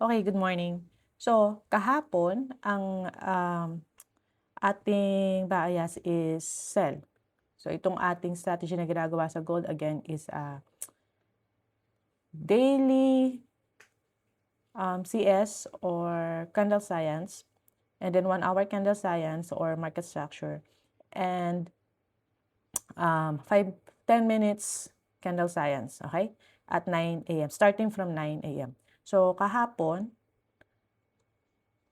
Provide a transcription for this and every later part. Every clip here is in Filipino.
Okay, good morning. So, kahapon ang, ating bias is sell. So, itong ating strategy na ginagawa sa gold again is, daily, CS or candle science, and then 1 hour candle science or market structure, and 5-10 minutes candle science, okay? At 9 AM, starting from 9 AM. So, kahapon,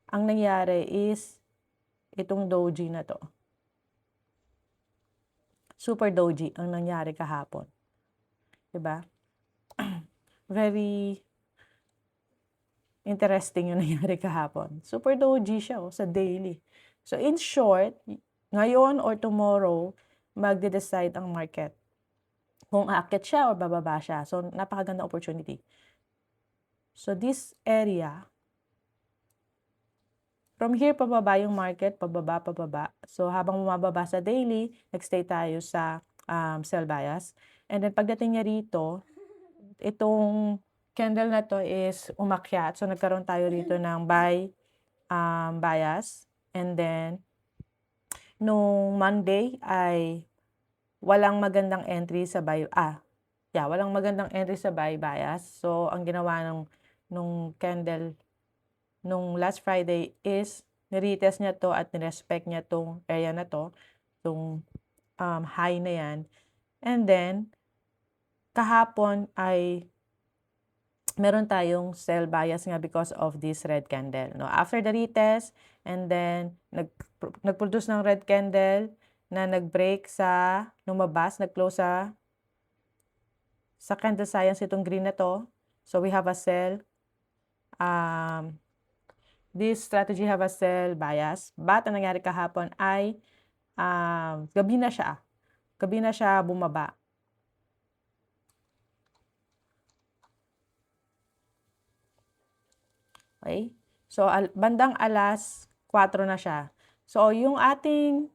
ang nangyari is itong doji na 'to. Super doji ang nangyari kahapon, 'di ba? Very interesting yung nangyari kahapon. Super doji siya, sa daily. So in short, ngayon or tomorrow, magde-decide ang market kung aakyat siya or bababa siya. So napakagandang opportunity. So this area, from here pababa yung market, pababa, pababa. So habang bumababa sa daily, nagstay tayo sa sell bias. And then pagdating niya rito, itong candle na 'to is umakyat. So nagkaroon tayo rito ng buy, bias. And then nung Monday ay walang magandang entry sa walang magandang entry sa buy bias. So ang ginawa nung candle nung last Friday is ni-retest niya 'to at ni-respect niya 'tong area na 'to, 'tong, high na 'yan. And then kahapon ay meron tayong sell bias nga because of this red candle, no? After the retest and then nag-produce ng red candle na nag-break lumabas, nag-close sa candle science itong green na 'to. So we have a sell, this strategy have a sell bias. But ang nangyari kahapon ay, gabi na siya bumaba. Okay? So bandang 4:00 na siya. So yung ating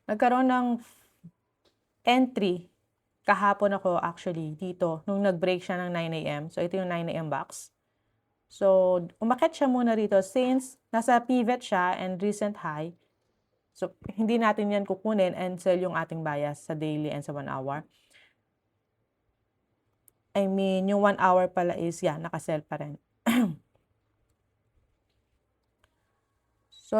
nagkaroon ng entry kahapon ako actually dito nung nag-break siya ng 9 AM. So ito yung 9 AM box. So umakyat siya muna rito since nasa pivot siya and recent high. So hindi natin yan kukunin and sell yung ating bias sa daily and sa 1 hour. I mean, yung 1 hour pala is naka-sell pa rin. So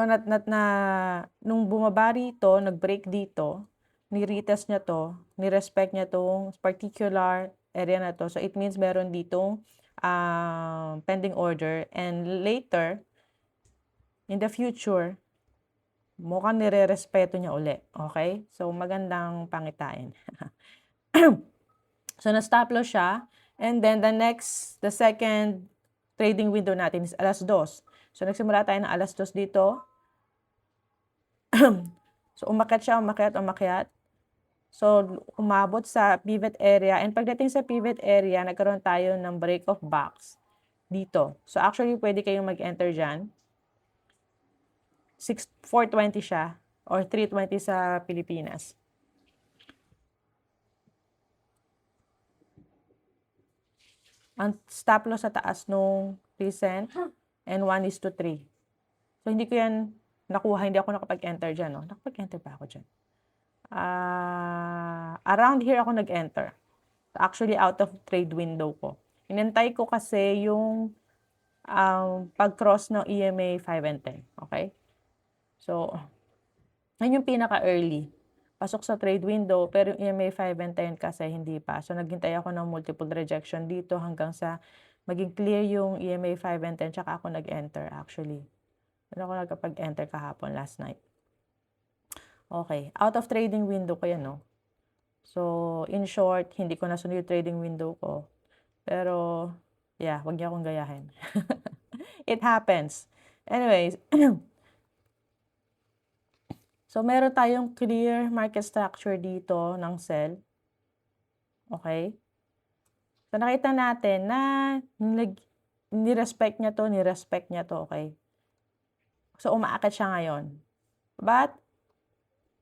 nung bumaba rito, nag-break dito, ni-retest niya 'to, ni-respect niya 'tong particular area na 'to. So it means meron ditong, pending order and later, in the future, mukhang nirerespeto niya uli, okay? So magandang pangitain. So na-stop loss siya and then the second trading window natin is 2:00. So nagsimula tayo ng 2:00 dito. So umakyat siya, umakyat. So umabot sa pivot area and pagdating sa pivot area, nagkaroon tayo ng break of box dito. So actually pwede kayong mag-enter diyan. 4:20 siya or 3:20 sa Pilipinas. Ang stop loss sa taas nung recent and 1:3. So hindi ko yan nakuha, hindi ako nakapag-enter diyan, no. Nakapag-enter pa ako diyan. Around here ako nag-enter. Actually out of trade window ko. Inantay ko kasi yung pag-cross ng EMA 5 and 10, okay? So, yun yung pinaka-early. Pasok sa trade window, pero yung EMA 5 and 10 kasi hindi pa. So, naghintay ako ng multiple rejection dito hanggang sa maging clear yung EMA 5 and 10, tsaka ako nag-enter actually. Doon ako nagkapag-enter kahapon last night. Okay, out of trading window ko yan, no? So, in short, hindi ko nasunod yung trading window ko. Pero, wag niyo akong gayahin. It happens. Anyways, so meron tayong clear market structure dito ng sell. Okay? So nakita natin na ni-respect niya to, okay? So umaakyat siya ngayon. But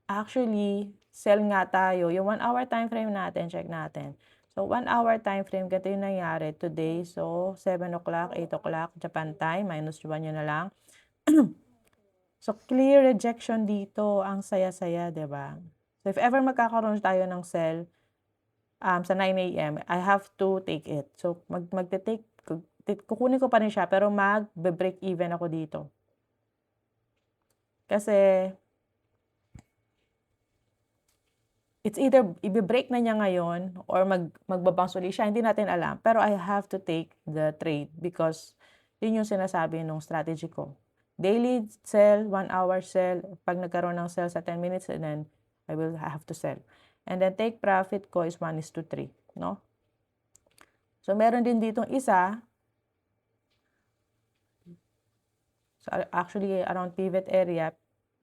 actually, sell nga tayo. Yung 1 hour time frame natin, check natin. So, 1 hour time frame, ganito yung nangyari today. So, 7 o'clock, 8 o'clock, Japan time, minus 1 yun na lang. So, clear rejection dito. Ang saya-saya, di ba? So, if ever magkakaroon tayo ng sell sa 9 a.m., I have to take it. So, magte-take, kukunin ko pa rin siya, pero mag-break even ako dito. Kasi, it's either i-break na niya ngayon or magbabounce ulit siya. Hindi natin alam. Pero I have to take the trade because yun yung sinasabi nung strategy ko. Daily sell, 1 hour sell. Pag nagkaroon ng sell sa 10 minutes, and then I will have to sell. And then take profit ko is 1:3. No? So, meron din ditong isa. So, actually, around pivot area.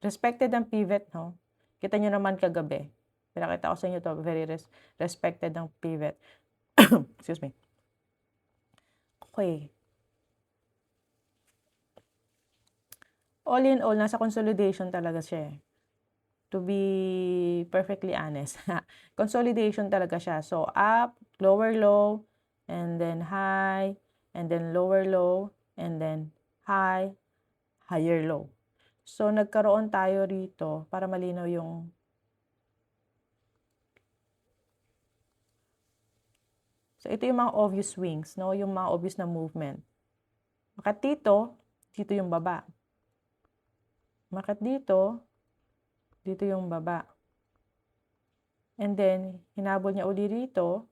Respected ang pivot, no? Kita nyo naman kagabi. Pinakita ko sa inyo to, very respected ang pivot. Excuse me. Okay. All in all, nasa consolidation talaga siya eh. To be perfectly honest. Consolidation talaga siya. So, up, lower low, and then high, and then lower low, and then high, higher low. So, nagkaroon tayo rito para malinaw yung so, ito yung mga obvious swings, no? Yung mga obvious na movement. Makat dito yung baba. Makat dito yung baba. And then, hinabol niya uli rito.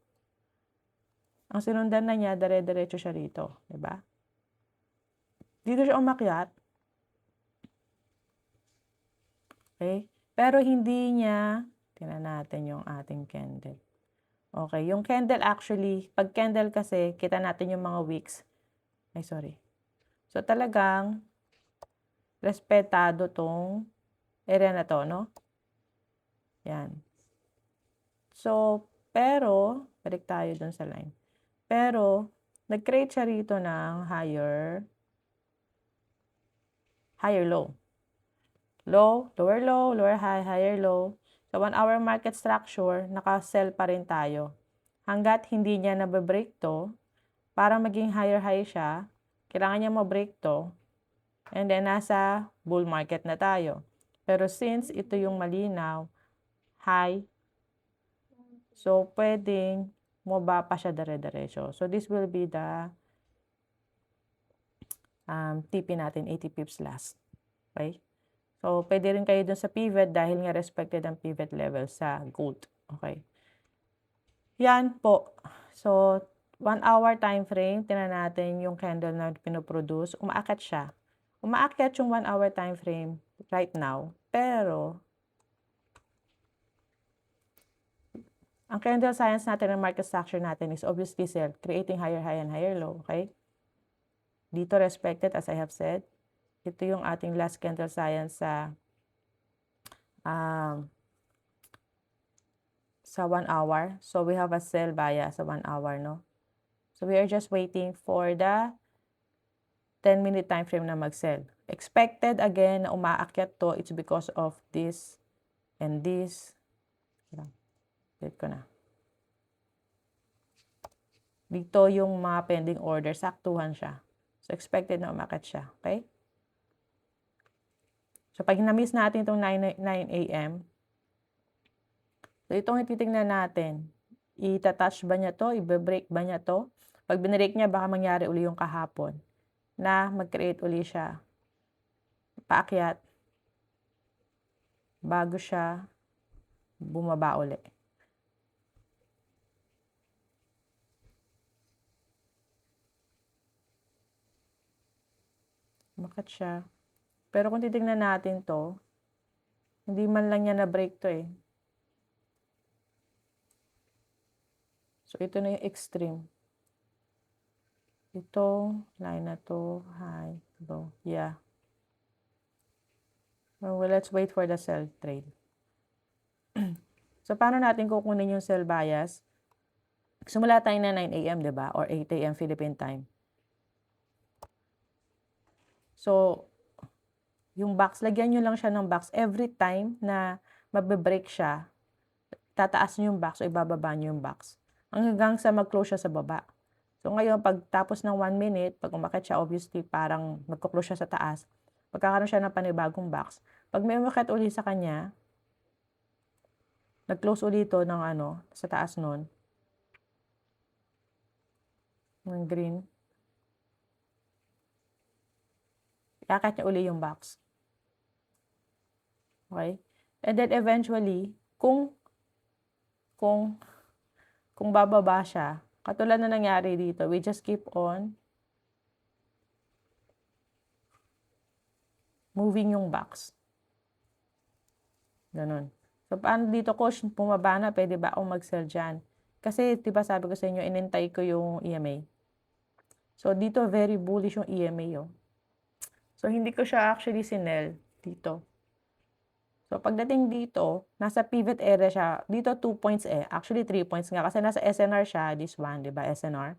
Ang sinundan na niya, dire-diretso siya rito. Diba? Dito siya umakyat. Okay? Pero hindi niya, tingnan natin yung ating candle. Okay, yung candle actually, pag candle kasi, kita natin yung mga wicks. Ay, sorry. So, talagang, respetado tong area na to, no? Yan. So, pero, balik tayo dun sa line. Pero, nag-create siya rito ng higher low. Lower high, higher low. Sa 1 hour market structure, naka-sell pa rin tayo. Hanggat hindi niya nababreak to, para maging higher high siya, kailangan niya ma-break to, and then nasa bull market na tayo. Pero since ito yung malinaw, high, so pwedeng bumaba pa siya dire-diretso. So this will be the TP natin, 80 pips last. Okay? So, pwede rin kayo dun sa pivot dahil nga respected ang pivot level sa gold. Okay? Yan po. So, 1 hour time frame, tingnan natin yung candle na pinoproduce. Umaakyat siya. Umaakyat yung 1 hour time frame right now. Pero, ang candle science natin, ang market structure natin is obviously sell, creating higher high and higher low. Okay? Dito respected, as I have said. Ito yung ating last candle science sa 1 hour. So, we have a sell bias sa 1 hour, no? So, we are just waiting for the 10-minute time frame na mag-sell. Expected, again, na umaakyat to, it's because of this and this. Dito ko na. Dito yung mga pending order, saktuhan siya. So, expected na umakyat siya. Okay? So, pag na-miss natin itong 9 a.m., so, itong ititignan natin, itatouch ba niya to? I-break ba niya to? Pag binreak niya, baka mangyari uli yung kahapon na mag-create uli siya. Paakyat. Bago siya bumaba uli. Umakyat siya. Pero kung titignan natin to, hindi man lang niya na-break to eh. So, ito na yung extreme. Ito, line na to, high, low. Yeah. Well, let's wait for the sell trade. So, paano natin kukunin yung sell bias? Simula tayo na 9 a.m., diba? Or 8 a.m. Philippine time. So, yung box, lagyan nyo lang siya ng box. Every time na mabe-break siya, tataas nyo yung box o ibababa nyo yung box. hanggang sa mag-close siya sa baba. So ngayon, pagtapos ng 1 minute, pag umakyat siya, obviously, parang magko-close siya sa taas. Magkakaroon siya ng panibagong box. Pag may umakyat uli sa kanya, nag-close uli ito ng sa taas nun, ng green. Iakyat niya uli yung box. Okay? And then eventually, kung bababa siya, katulad na nangyari dito, we just keep on moving yung box. Ganun. So, paano dito, coach, bumaba na, pwede ba akong mag-sell dyan? Kasi, diba sabi ko sa inyo, inintay ko yung EMA. So, dito, very bullish yung EMA, oh. So, hindi ko siya actually sinell dito. So, pagdating dito, nasa pivot area siya. Dito, 2 points eh. Actually, 3 points nga. Kasi nasa SNR siya, this one, diba, SNR.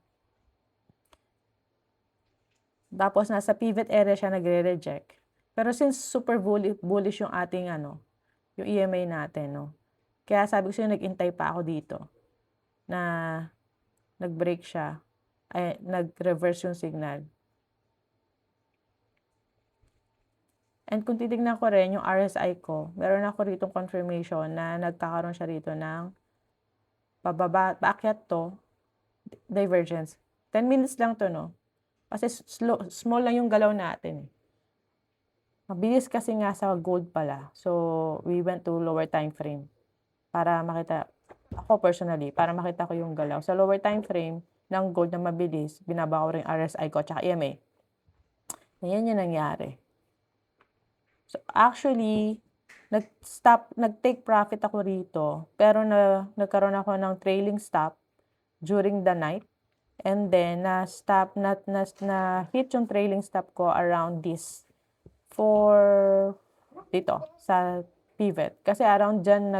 Tapos, nasa pivot area siya, nagre-reject. Pero since super bullish yung ating, yung EMA natin, no? Kaya sabi ko sa'yo, nag-intay pa ako dito na nag-break siya, ay, nag-reverse yung signal. And kung titignan ko rin yung RSI ko, meron ako rito confirmation na nagkakaroon siya rito ng pababa, paakyat to, divergence. 10 minutes lang to, no? Kasi small lang yung galaw natin. Mabilis kasi nga sa gold pala. So, we went to lower time frame para makita, ako personally, para makita ko yung galaw. Sa lower time frame ng gold na mabilis, binaba ko rin RSI ko at EMA. Yan yung nangyari. So, actually, nag-take profit ako rito, pero nagkaroon ako ng trailing stop during the night. And then, na-hit yung trailing stop ko around this. Dito, sa pivot. Kasi around dyan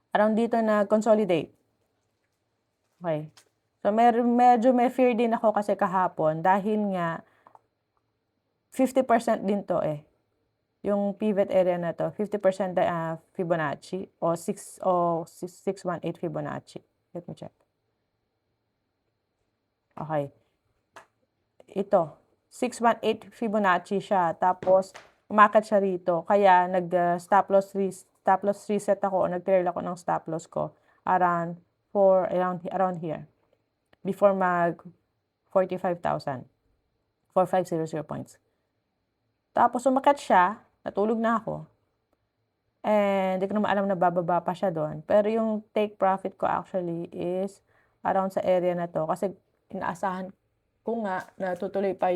around dito consolidate. Okay. So, medyo may fear din ako kasi kahapon dahil nga 50% din to eh. Yung pivot area na to, 50% Fibonacci o 618 Fibonacci. Let me check. Okay. Ito, 618 Fibonacci siya. Tapos, umakyat siya rito. Kaya, stop loss reset ako o nag-trail ako ng stop loss ko around here. Before mag 45,000. 4500 points. Tapos, umakyat siya. Natulog na ako. And, hindi ko naman alam na bababa pa siya doon. Pero yung take profit ko actually is around sa area na to. Kasi, inaasahan ko nga na tutuloy pa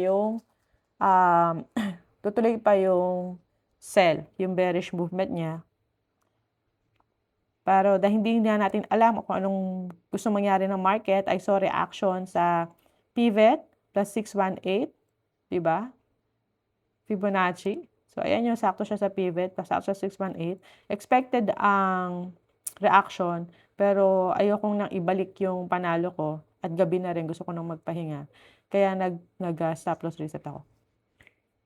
yung sell, yung bearish movement niya. Pero dahil hindi na natin alam kung anong gusto mangyari ng market, I saw reaction sa pivot plus 618, diba? Fibonacci. So, ayan yung sakto siya sa pivot, plus sakto sa 618. Expected ang reaction, pero ayokong nang ibalik yung panalo ko. At gabi na rin, gusto ko nang magpahinga. Kaya nag-stop loss reset ako.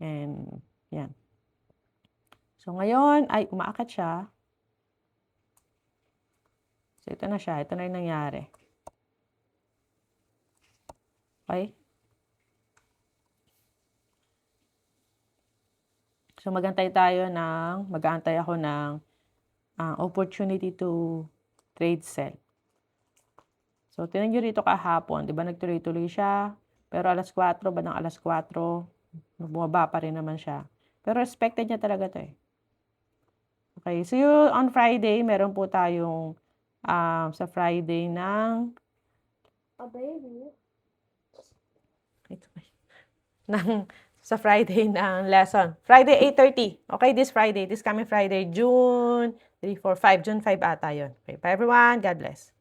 And, yan. So, ngayon, ay umaakyat siya. So, ito na siya. Ito na yung nangyari. Okay? So, mag-antay ako ng opportunity to trade sell. So, tinan nyo rito kahapon, di ba nagtuloy-tuloy siya, pero alas 4, bandang alas 4, bumaba pa rin naman siya. Pero expected niya talaga to eh. Okay, see you on Friday. Meron po tayong sa Friday ng sa Friday ng lesson. Friday 8:30. Okay, this Friday, this coming Friday, June 3, 4, 5. June 5 ata yun. Okay, bye everyone. God bless.